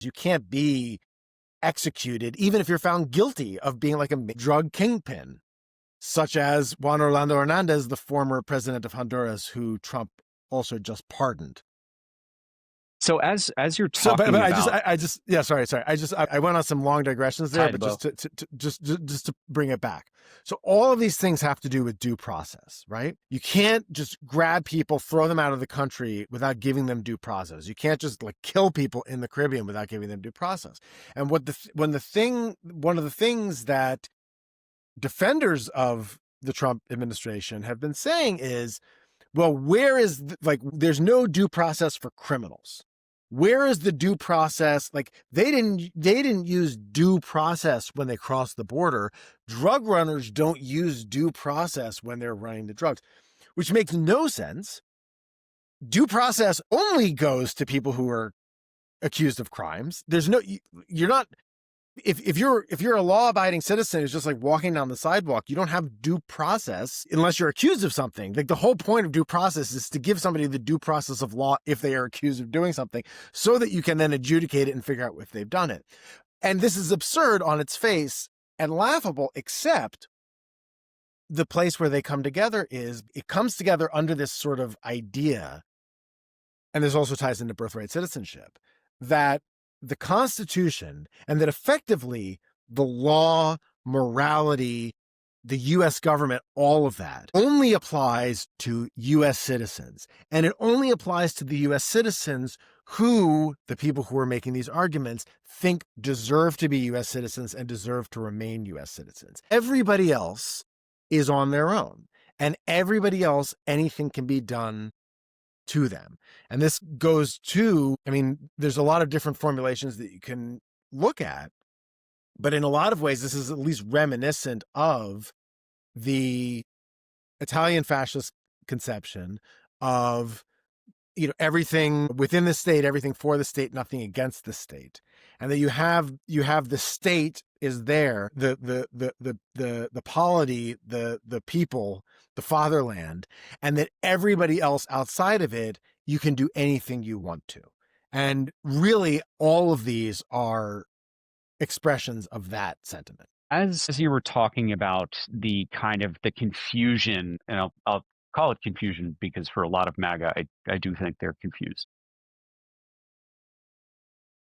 You can't be executed, even if you're found guilty of being like a drug kingpin, such as Juan Orlando Hernandez, the former president of Honduras, who Trump also just pardoned. So as you're So, but talking about, I just, yeah, sorry. I went on some long digressions there, but Bow. just to bring it back. So all of these things have to do with due process, right? You can't just grab people, throw them out of the country without giving them due process. You can't just like kill people in the Caribbean without giving them due process. And one of the things that defenders of the Trump administration have been saying is, well, there's no due process for criminals. Where is the due process? Like they didn't use due process when they crossed the border. Drug runners don't use due process when they're running the drugs, which makes no sense. Due process only goes to people who are accused of crimes. You're not, if you're a law-abiding citizen who's just like walking down the sidewalk, you don't have due process unless you're accused of something. Like the whole point of due process is to give somebody the due process of law if they are accused of doing something, so that you can then adjudicate it and figure out if they've done it. And this is absurd on its face and laughable, except the place where they come together is it comes together under this sort of idea, and this also ties into birthright citizenship, that the Constitution and that effectively the law, morality, the U.S. government, all of that only applies to U.S. citizens. And it only applies to the U.S. citizens who, the people who are making these arguments, think deserve to be U.S. citizens and deserve to remain U.S. citizens. Everybody else is on their own. And everybody else, anything can be done to them. And this goes to, I mean, there's a lot of different formulations that you can look at, but in a lot of ways, this is at least reminiscent of the Italian fascist conception of, everything within the state, everything for the state, nothing against the state. And that you have the state is there, the polity, the people, the fatherland, and that everybody else outside of it, you can do anything you want to. And really, all of these are expressions of that sentiment. As you were talking about the kind of the confusion, and I'll call it confusion because for a lot of MAGA, I do think they're confused.